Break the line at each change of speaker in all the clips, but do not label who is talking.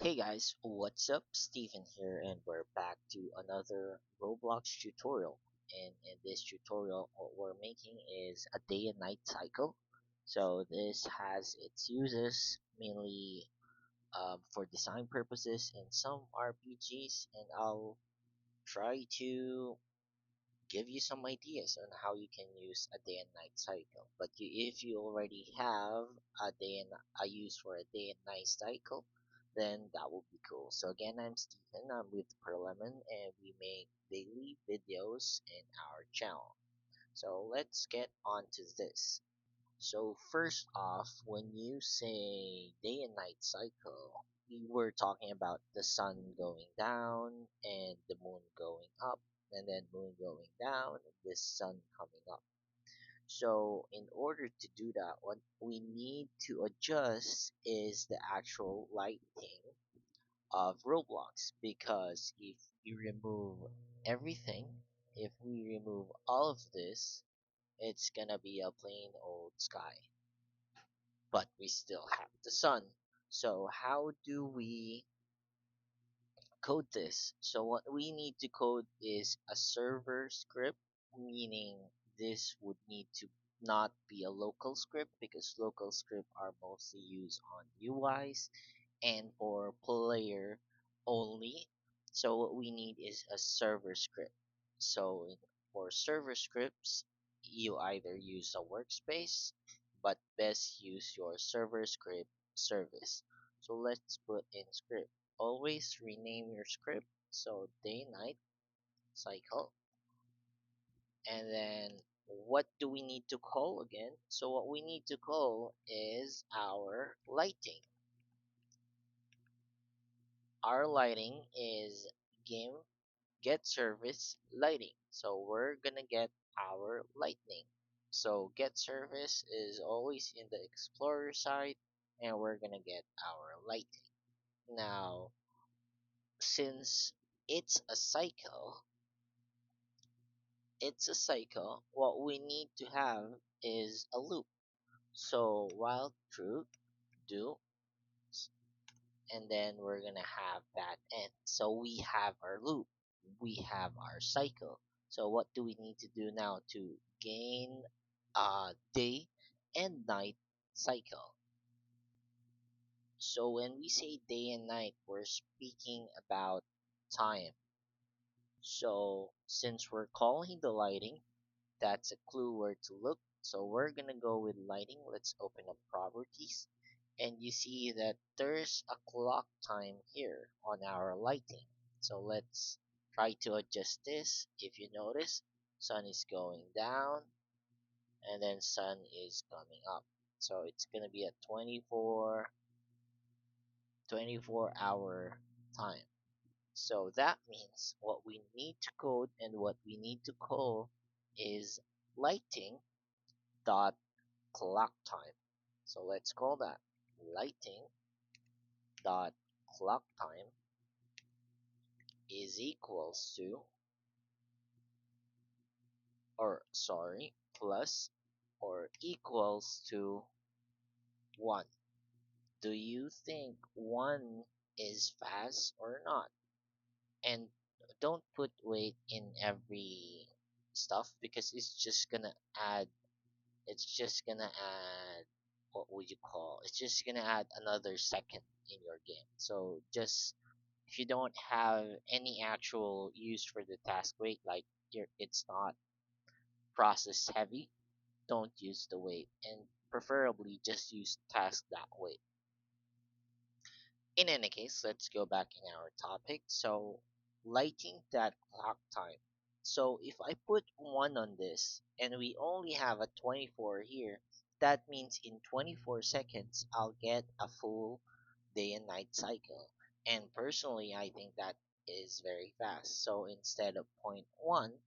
Hey guys, what's up? Steven here, and we're back to another Roblox tutorial. And in this tutorial, what we're making is a day and night cycle. So this has its uses mainly for design purposes and some RPGs, and I'll try to give you some ideas on how you can use a day and night cycle. But if you already have a use for a day and night cycle, then that would be cool. So again, I'm Stephen. I'm with Perlemon, and we make daily videos in our channel. So let's get on to this. So first off, when you say day and night cycle, we were talking about the sun going down and the moon going up, and then moon going down and the sun coming up. So in order to do that, what we need to adjust is the actual lighting of Roblox, because if you remove everything, if we remove all of this, it's gonna be a plain old sky, but we still have the sun. So how do we code this? So what we need to code is a server script, meaning this would need to not be a local script, because local script are mostly used on UIs and for player only. So what we need is a server script. So for server scripts, you either use a workspace, but best use your server script service. So let's put in script. Always rename your script. So day night cycle. And then what do we need to call again? So what we need to call is our lighting. Our lighting is game GetService lighting. So we're gonna get our lightning. So GetService is always in the Explorer side, and we're gonna get our lighting. Now, since it's a cycle, what we need to have is a loop. So while true, do, and then we're gonna have that end. So we have our loop, we have our cycle. So what do we need to do now to gain a day and night cycle? So when we say day and night, we're speaking about time. So since we're calling the lighting, that's a clue where to look. So we're gonna go with lighting. Let's open up properties, and you see that there's a clock time here on our lighting. So let's try to adjust this. If you notice, sun is going down and then sun is coming up. So it's gonna be a 24-hour time. So that means what we need to code and what we need to call is lighting dot clock time. So let's call that lighting dot clock time is equals to, or sorry, plus or equals to 1. Do you think 1 is fast or not? And don't put wait in every stuff, because add it's just gonna add, what would you call, it's just gonna add another second in your game. So just, if you don't have any actual use for the task wait, like it's not process heavy, don't use the wait, and preferably just use task that wait. In any case, let's go back in our topic. So lighting that clock time. So if I put 1 on this and we only have a 24 here, that means in 24 seconds I'll get a full day and night cycle. And personally, I think that is very fast. So instead of point 1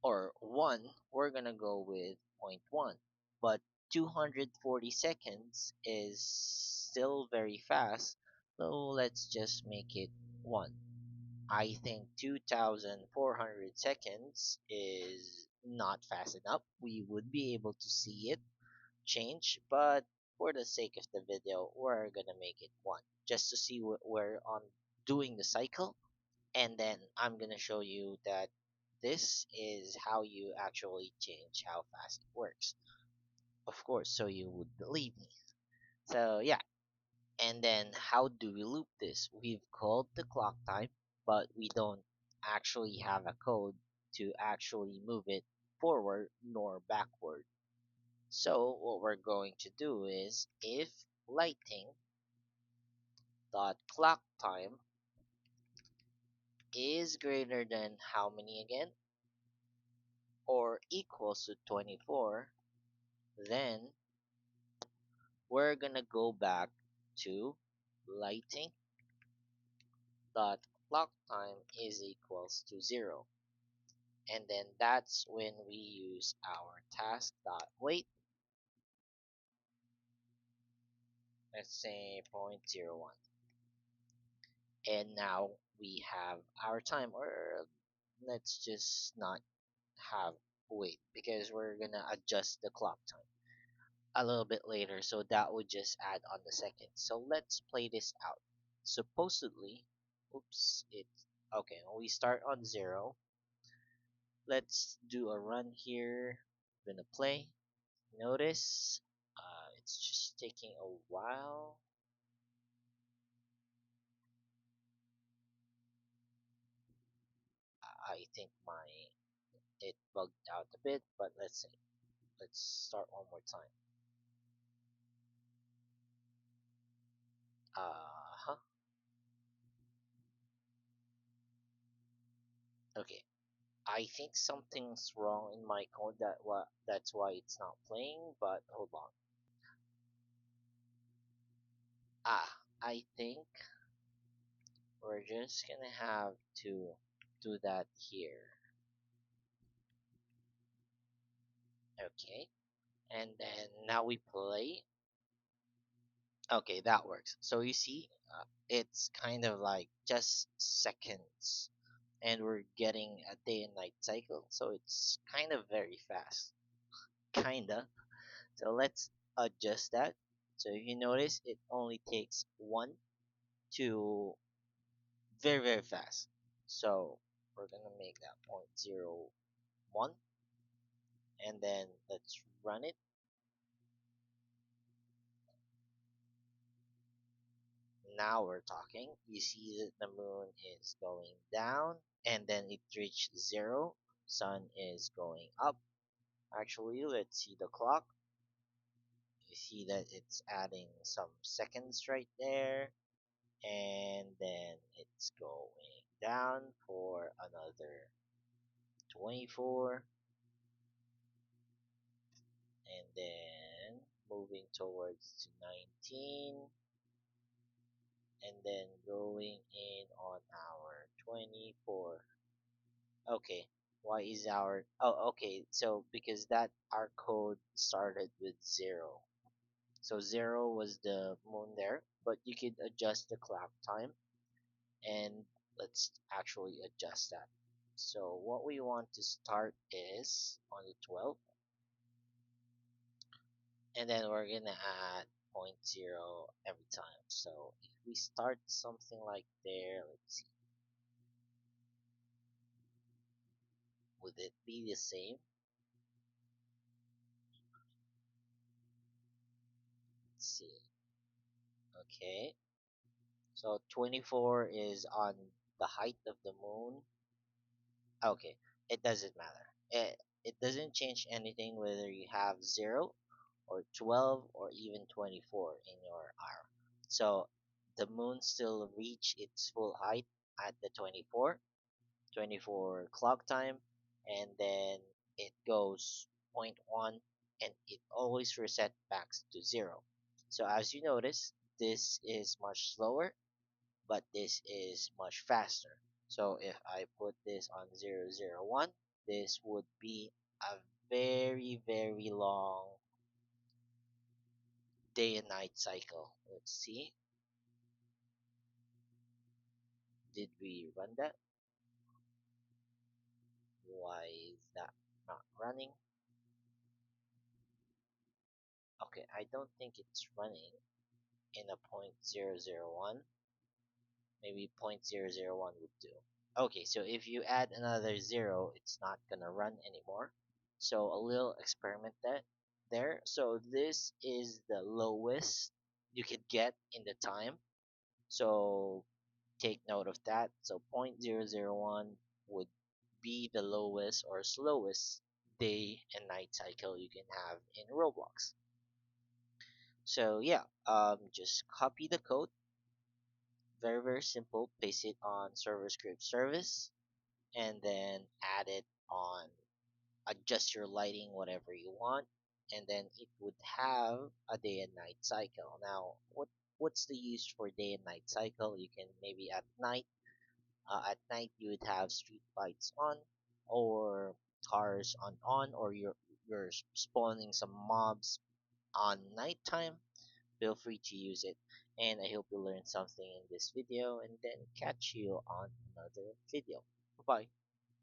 or 1, we're gonna go with point 1. But 240 seconds is still very fast, so let's just make it 1. I think 2400 seconds is not fast enough. We would be able to see it change, but for the sake of the video, we're gonna make it 1 just to see we're on doing the cycle, and then I'm gonna show you that this is how you actually change how fast it works, of course, so you would believe me. So yeah, and then how do we loop this? We've called the clock time, but we don't actually have a code to actually move it forward nor backward. So what we're going to do is if lighting dot clock time is greater than how many again, or equals to 24, then we're gonna go back to lighting dot clock time is equals to 0, and then that's when we use our task dot wait, let's say 0.01, and now we have our time, or let's just not have wait because we're gonna adjust the clock time a little bit later, so that would just add on the seconds. So let's play this out. Supposedly, oops, it's okay. We start on 0. Let's do a run here. I'm gonna play. Notice, it's just taking a while. I think my it bugged out a bit, but let's see. Let's start one more time. Uh huh. Okay. I think something's wrong in my code that's why it's not playing, but hold on. I think we're just gonna have to do that here. Okay. And then now we play. Okay, that works. So you see, it's kind of like just seconds, and we're getting a day and night cycle, so it's kind of very fast. Kinda. So let's adjust that. So if you notice, it only takes 1 to very fast. So we're gonna make that 0.01, and then let's run it. Now we're talking. You see that the moon is going down, and then it reached 0. Sun is going up. Actually, let's see the clock. You see that it's adding some seconds right there, and then it's going down for another 24, and then moving towards to 19, and then going in on our 24. Okay, why is our, oh, okay, so because that our code started with 0. So 0 was the moon there, but you could adjust the clock time, and let's actually adjust that. So what we want to start is on the 12th, and then we're gonna add zero point 0 every time. So if we start something like there, let's see, would it be the same? Let's see. Okay, so 24 is on the height of the moon. Okay, it doesn't matter. It doesn't change anything whether you have 0 or 12 or even 24 in your arm. So the moon still reach its full height at the 24 clock time, and then it goes point 0.1, and it always reset back to 0. So as you notice, this is much slower, but this is much faster. So if I put this on 001, this would be a very long day and night cycle. Let's see, did we run that? Why is that not running? Okay, I don't think it's running in a point 0.001. Maybe 0.001 would do. Okay, so if you add another zero, it's not gonna run anymore. So a little experiment that there. So this is the lowest you could get in the time. So take note of that. So 0.001 would be the lowest or slowest day and night cycle you can have in Roblox. So yeah, just copy the code. Very simple. Paste it on ServerScriptService, and then add it on. Adjust your lighting whatever you want, and then it would have a day and night cycle. Now, what's the use for day and night cycle? You can maybe at night you would have street lights on, or cars on, or you're spawning some mobs on nighttime. Feel free to use it, and I hope you learned something in this video, and then catch you on another video. Bye.